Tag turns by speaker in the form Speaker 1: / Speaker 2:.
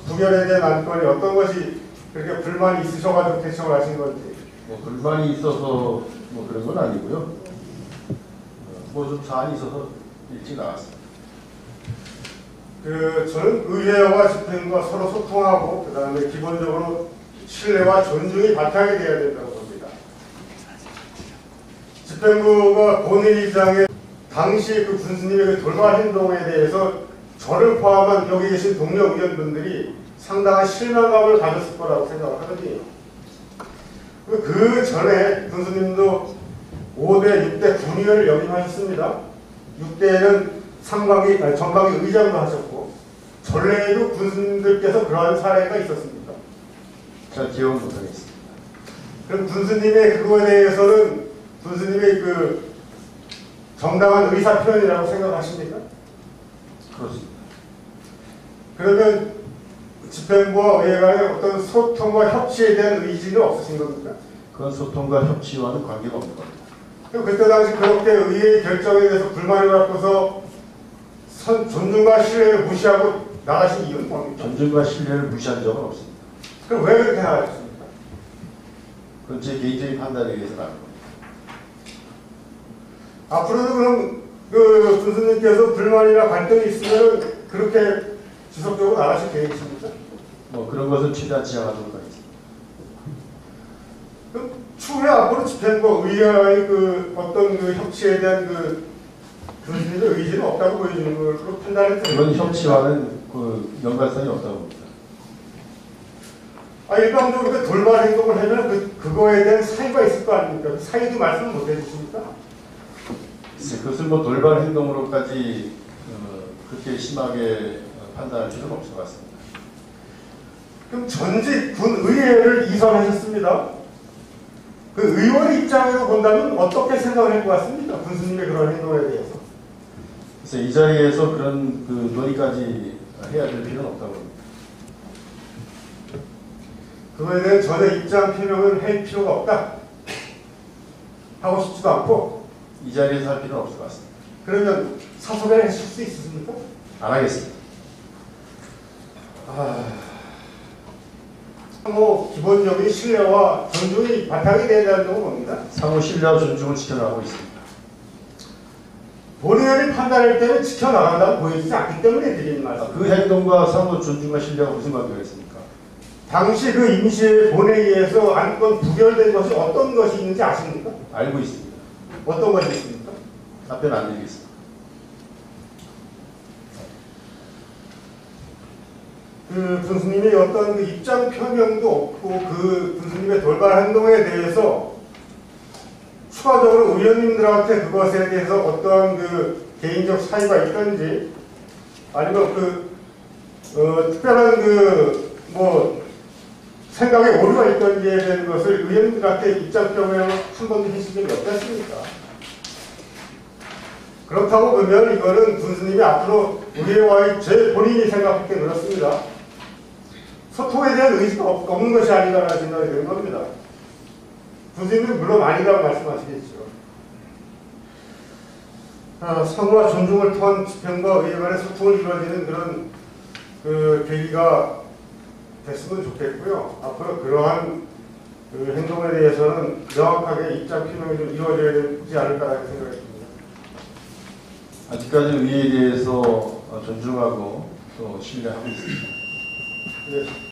Speaker 1: 부결에 대한 안건이 어떤 것이 그렇게 불만이 있으셔가지고 대청을 하신 건지.
Speaker 2: 뭐 불만이 있어서 뭐 그런 건 아니고요. 뭐 좀 사안이 있어서 일찍 나왔습니다.
Speaker 1: 저는 의회와 집행부가 서로 소통하고 그다음에 기본적으로 신뢰와 존중이 바탕이 되어야 된다고 봅니다. 집행부가 본회의장에 당시 그 군수님의 그 돌발 행동에 대해서 저를 포함한 여기 계신 동료 의원분들이 상당한 실망감을 가졌을 거라고 생각을 하거든요. 그 전에 군수님도 5대, 6대 군의원을 역임하셨습니다. 6대에는 전방위 의장도 하셨고 전례에도 군수님들께서 그러한 사례가 있었습니다.
Speaker 2: 잘 기억 못하겠습니다.
Speaker 1: 그럼 군수님의 그거에 대해서는 군수님의 그 정당한 의사 표현이라고 생각하십니까?
Speaker 2: 그렇습니다.
Speaker 1: 그러면 집행부와 의회 간의 어떤 소통과 협치에 대한 의지는 없으신 겁니까?
Speaker 2: 그건 소통과 협치와는 관계가 없는 겁니다.
Speaker 1: 그럼 그때 당시 그렇게 의회의 결정에 대해서 불만을 갖고서 존중과 신뢰를 무시하고 나가신 이유는 뭡니까?
Speaker 2: 존중과 신뢰를 무시한 적은 없습니다.
Speaker 1: 그럼 왜 그렇게 나가셨습니까?
Speaker 2: 그건 제 개인적인 판단에 의해서 나온 겁니다.
Speaker 1: 앞으로도 그럼 그 군수님께서 불만이나 갈등이 있으면 그렇게 지속적으로 나가실 계획이십니까?
Speaker 2: 뭐 그런 것은 최대한 지양하도록 하겠습니다.
Speaker 1: 그럼 추후에 앞으로 집행부 의회와의 그 어떤 그 협치에 대한 그 군수님의 의지는 없다고 보여지는 걸로 판단을
Speaker 2: 그런 협치와는 그 연관성이 없다고 봅니다.
Speaker 1: 일방적으로 그 돌발 행동을 하면 그거에 대한 사유가 있을 거 아닙니까? 그 사유도 말씀 못 해주십니까?
Speaker 2: 그것을 뭐 돌발 행동으로까지 그렇게 심하게 판단할 필요는 없을 것 같습니다.
Speaker 1: 그럼 전직 군 의회를 이선하셨습니다. 그 의원 입장으로 본다면 어떻게 생각을 할 것 같습니까? 군수님의 그런 행동에 대해서.
Speaker 2: 그래서 이 자리에서 그런 그 논의까지 해야 될 필요는 없다고 봅니다.
Speaker 1: 그거에 대한 전혀 입장 표명을 할 필요가 없다. 하고 싶지도 않고.
Speaker 2: 이 자리에서 할 필요는 없을 것 같습니다.
Speaker 1: 그러면 사소를 하실 수 있으십니까?
Speaker 2: 안 하겠습니다.
Speaker 1: 상호 기본적인 신뢰와 존중이 바탕이 되어야 한다고 봅니다.
Speaker 2: 상호 신뢰와 존중을 지켜나가고 있습니다.
Speaker 1: 본의원이 판단할 때는 지켜나간다고 보여지지 않기 때문에 드리는 말씀.
Speaker 2: 그 행동과 상호 존중과 신뢰가 무슨 관계가 있습니까?
Speaker 1: 당시 그 임시 본회의에서 안건 부결된 것이 어떤 것이 있는지 아십니까?
Speaker 2: 알고 있습니다.
Speaker 1: 어떤 것이 있습니까?
Speaker 2: 답변 안 드리겠습니다.
Speaker 1: 그 군수님이 어떤 그 입장 표명도 없고 그 군수님의 돌발 행동에 대해서 추가적으로 의원님들한테 그것에 대해서 어떠한 그 개인적 사유가 있던지 아니면 특별한 그 뭐 생각에 오류가 있던지에 대한 것을 의원님들한테 입장 표명을 한 번도 하신 적이 없지 않습니까? 그렇다고 보면 이거는 군수님이 앞으로 의회와의 제 본인이 생각할 때 그렇습니다. 소통에 대한 의지가 없는 것이 아닌가라는 생각이 드는 겁니다. 군수님은 물론 아니라고 말씀하시겠죠. 상호와 존중을 통한 집행과 의회 간의 소통을 이루어지는 그런 그 계기가 됐으면 좋겠고요. 앞으로 그러한 그 행동에 대해서는 명확하게 입장 표명이 좀 이루어져야 되지 않을까라는 생각이 듭니다.
Speaker 2: 아직까지 의회에 대해서 존중하고 또 신뢰하고 있습니다.
Speaker 1: 네.